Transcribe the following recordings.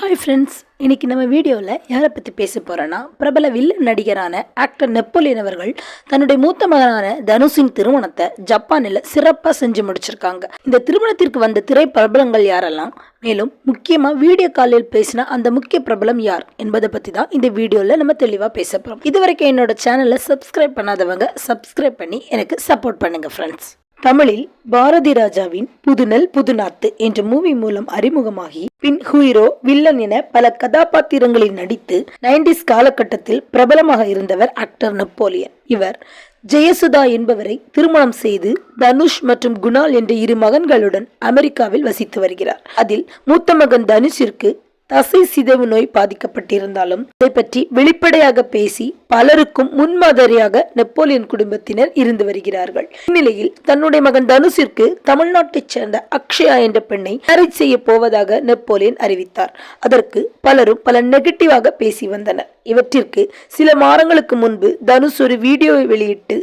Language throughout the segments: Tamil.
ஹாய் ஃப்ரெண்ட்ஸ், இன்றைக்கி நம்ம வீடியோவில் யாரை பற்றி பேச போகிறோன்னா, பிரபல வில்லன் நடிகரான ஆக்டர் நெப்போலியன் அவர்கள் தன்னுடைய மூத்த மகனான தனுஷின் திருமணத்தை ஜப்பானில் சிறப்பாக செஞ்சு முடிச்சிருக்காங்க. இந்த திருமணத்திற்கு வந்த திரை பிரபலங்கள் யாரெல்லாம், மேலும் முக்கியமாக வீடியோ காலில் பேசின அந்த முக்கிய பிரபலம் யார் என்பதை பற்றி தான் இந்த வீடியோவில் நம்ம தெளிவாக பேச போகிறோம். இதுவரைக்கும் என்னோட சேனலை சப்ஸ்கிரைப் பண்ணாதவங்க சப்ஸ்கிரைப் பண்ணி எனக்கு சப்போர்ட் பண்ணுங்கள் ஃப்ரெண்ட்ஸ். தமிழில் பாரதி ராஜாவின் புதுநெல் புதுநாத்து என்ற மூவி மூலம் அறிமுகமாகி பின் ஹீரோ, வில்லன் என பல கதாபாத்திரங்களில் நடித்து 90s காலகட்டத்தில் பிரபலமாக இருந்தவர் ஆக்டர் நெப்போலியன். இவர் ஜெயசுதா என்பவரை திருமணம் செய்து தனுஷ் மற்றும் குணால் என்ற இரு மகன்களுடன் அமெரிக்காவில் வசித்து வருகிறார். அதில் மூத்த மகன் தனுஷிற்கு தசை சிதைவு நோய் பாதிக்கப்பட்டிருந்தாலும் இதை பற்றி வெளிப்படையாக பேசி பலருக்கும் முன்மாதிரியாக நெப்போலியன் குடும்பத்தினர் இருந்து வருகிறார்கள். இந்நிலையில் தன்னுடைய மகன் தனுஷிற்கு தமிழ்நாட்டைச் சேர்ந்த அக்ஷயா என்ற பெண்ணை மேரேஜ் செய்ய போவதாக நெப்போலியன் அறிவித்தார். அதற்கு பலரும் பல நெகட்டிவாக பேசி வந்தனர். இவற்றிற்கு சில மாதங்களுக்கு முன்பு தனுஷ் ஒரு வீடியோவை வெளியிட்டு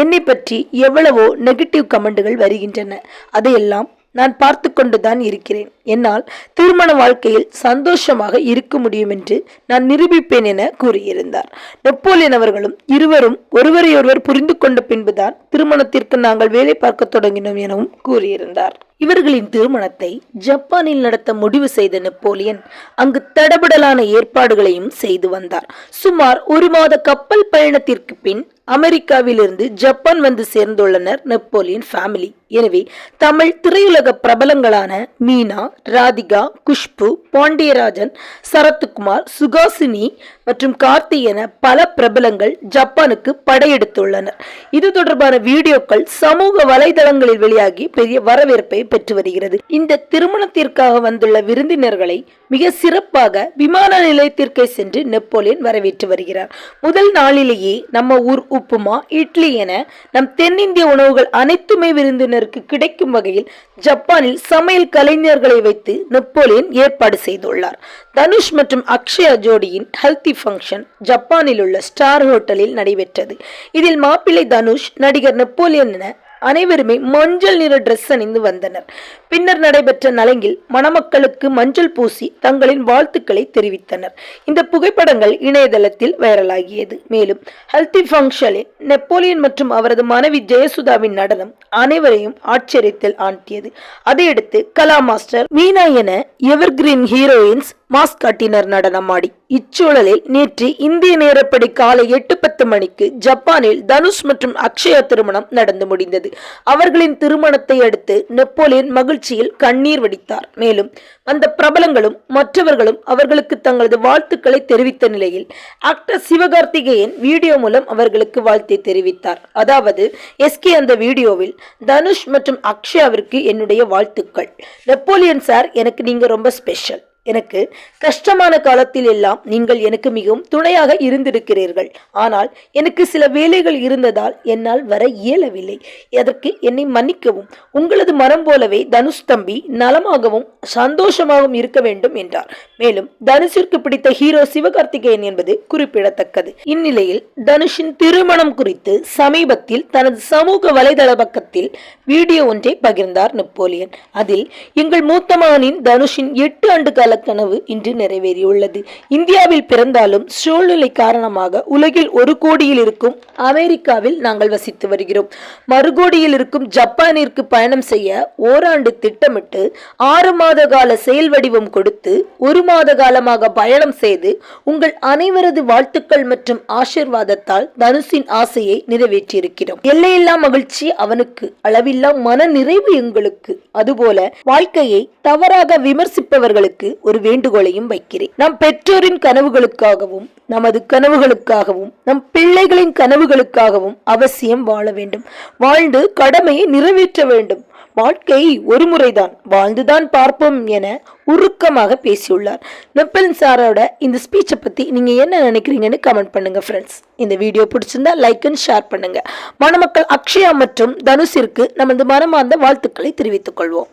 என்னை பற்றி எவ்வளவோ நெகட்டிவ் கமெண்டுகள் வருகின்றன, அதையெல்லாம் நான் பார்த்து கொண்டுதான் இருக்கிறேன். என்னால் திருமண வாழ்க்கையில் சந்தோஷமாக இருக்க முடியும் என்று நான் நிரூபிப்பேன் என கூறியிருந்தார். நெப்போலியன் அவர்களும் இருவரும் ஒருவரையொருவர் புரிந்து கொண்ட பின்புதான் திருமணத்திற்கு நாங்கள் வேலை பார்க்க தொடங்கினோம் எனவும் கூறியிருந்தார். இவர்களின் திருமணத்தை ஜப்பானில் நடத்த முடிவு செய்த நெப்போலியன் அங்கு தடபடலான ஏற்பாடுகளையும் செய்து வந்தார். சுமார் 1 மாத கப்பல் பயணத்திற்கு பின் அமெரிக்காவிலிருந்து ஜப்பான் வந்து சேர்ந்துள்ளனர் நெப்போலியன் ஃபேமிலி. எனவே தமிழ் திரையுலக பிரபலங்களான மீனா, ராதிகா, குஷ்பு, பாண்டியராஜன், சரத்குமார், சுகாசினி மற்றும் கார்த்தி என பல பிரபலங்கள் ஜப்பானுக்கு படையெடுத்துள்ளனர். இது தொடர்பான வீடியோக்கள் சமூக வலைதளங்களில் வெளியாகி பெரிய வரவேற்பை பெற்று வருகிறது. இந்த திருமணத்திற்காக வந்துள்ள விருந்தினர்களை மிக சிறப்பாக விமான நிலையத்திற்கு சென்று நெப்போலியன் வரவேற்று வருகிறார். முதல் நாளிலேயே நம்ம ஊர் உப்புமா, இட்லி என நம் தென்னிந்திய உணவுகள் அனைத்துமே விருந்தினருக்கு கிடைக்கும் வகையில் ஜப்பானில் சமையல் கலைஞர்களை வைத்து நெப்போலியன் ஏற்பாடு செய்துள்ளார். தனுஷ் மற்றும் அக்ஷயா ஜோடியின் ஹெல்தி ஃபங்க்ஷன் ஜப்பானில் உள்ள ஸ்டார் ஹோட்டலில் நடைபெற்றது. இதில் மாப்பிள்ளை தனுஷ், நடிகர் நெப்போலியன் என அனைவருமே மஞ்சள் நிற டிரெஸ் அணிந்து வந்தனர். பின்னர் நடைபெற்ற நலங்கில் மணமக்களுக்கு மஞ்சள் பூசி தங்களின் வாழ்த்துக்களை தெரிவித்தனர். இந்த புகைப்படங்கள் இணையதளத்தில் வைரலாகியது. மேலும் ஹெல்தி ஃபங்க்ஷனில் நெப்போலியன் மற்றும் அவரது மனைவி ஜெயசுதாவின் நடனம் அனைவரையும் ஆச்சரியத்தில் ஆழ்த்தியது. அதையடுத்து கலா மாஸ்டர், மீனா என எவர்கிரீன் ஹீரோயின்ஸ் மாஸ்க் காட்டினர் நடனமாடி. இச்சூழலில் நேற்று இந்திய நேரப்படி காலை 8:10 மணிக்கு ஜப்பானில் தனுஷ் மற்றும் அக்ஷயா திருமணம் நடந்து முடிந்தது. அவர்களின் திருமணத்தை அடுத்து நெப்போலியன் மகிழ்ச்சியில் கண்ணீர் வடித்தார். மேலும் அந்த பிரபலங்களும் மற்றவர்களும் அவர்களுக்கு தங்களது வாழ்த்துக்களை தெரிவித்த நிலையில் ஆக்டர் சிவகார்த்திகேயன் வீடியோ மூலம் அவர்களுக்கு வாழ்த்தை தெரிவித்தார். அதாவது எஸ்கே, அந்த வீடியோவில் தனுஷ் மற்றும் அக்ஷயாவிற்கு என்னுடைய வாழ்த்துக்கள். நெப்போலியன் சார், எனக்கு நீங்க ரொம்ப ஸ்பெஷல். எனக்கு கஷ்டமான காலத்தில் எல்லாம் நீங்கள் எனக்கு மிகவும் துணையாக இருந்திருக்கிறீர்கள். ஆனால் எனக்கு சில வேலைகள் இருந்ததால் என்னால் வர இயலவில்லை. அதற்கு என்னை மன்னிக்கவும். உங்களது மனம் போலவே தனுஷ் தம்பி நலமாகவும் சந்தோஷமாகவும் இருக்க வேண்டும் என்றார். மேலும் தனுஷிற்கு பிடித்த ஹீரோ சிவகார்த்திகேயன் என்பது குறிப்பிடத்தக்கது. இந்நிலையில் தனுஷின் திருமணம் குறித்து சமீபத்தில் தனது சமூக வலைதள பக்கத்தில் வீடியோ ஒன்றை பகிர்ந்தார் நெப்போலியன். அதில் எங்கள் மூத்த மகனின் தனுஷின் 8 ஆண்டு கால கனவு இன்று நிறைவேறியுள்ளது. இந்தியாவில் பிறந்தாலும் சூழ்நிலை காரணமாக உலகில் 1 கோடியில் இருக்கும் அமெரிக்காவில் நாங்கள் வசித்து வருகிறோம். மறுகோடியில் இருக்கும் ஜப்பானிற்கு பயணம் செய்ய ஓராண்டு திட்டமிட்டு 6 மாத கால செயல் வடிவம் கொடுத்து 1 மாத காலமாக பயணம் செய்து உங்கள் அனைவரது வாழ்த்துக்கள் மற்றும் ஆசீர்வாதத்தால் தனுஷின் ஆசையை நிறைவேற்றியிருக்கிறோம். எல்லையில்லா மகிழ்ச்சி அவனுக்கு, அளவில்லா மன நிறைவு எங்களுக்கு. அதுபோல வாழ்க்கையை தவறாக விமர்சிப்பவர்களுக்கு ஒரு வேண்டுகோளையும் வைக்கிறேன். நம் பெற்றோரின் கனவுகளுக்காகவும் நமது கனவுகளுக்காகவும் நம் பிள்ளைகளின் கனவுகளுக்காகவும் அவசியம் வாழ வேண்டும். வாழ்ந்து கடமையை நிறைவேற்ற வேண்டும். வாழ்க்கை ஒரு முறைதான், வாழ்ந்துதான் பார்ப்போம் என உருக்கமாக பேசியுள்ளார். நெப்போலியன் சாரோட இந்த ஸ்பீச்சை பத்தி நீங்க என்ன நினைக்கிறீங்கன்னு கமெண்ட் பண்ணுங்க ஃப்ரெண்ட்ஸ். இந்த வீடியோ பிடிச்சிருந்தா லைக் அண்ட் ஷேர் பண்ணுங்க. மணமக்கள் அக்ஷயா மற்றும் தனுஷிற்கு நமது மனமார்ந்த வாழ்த்துக்களை தெரிவித்துக் கொள்வோம்.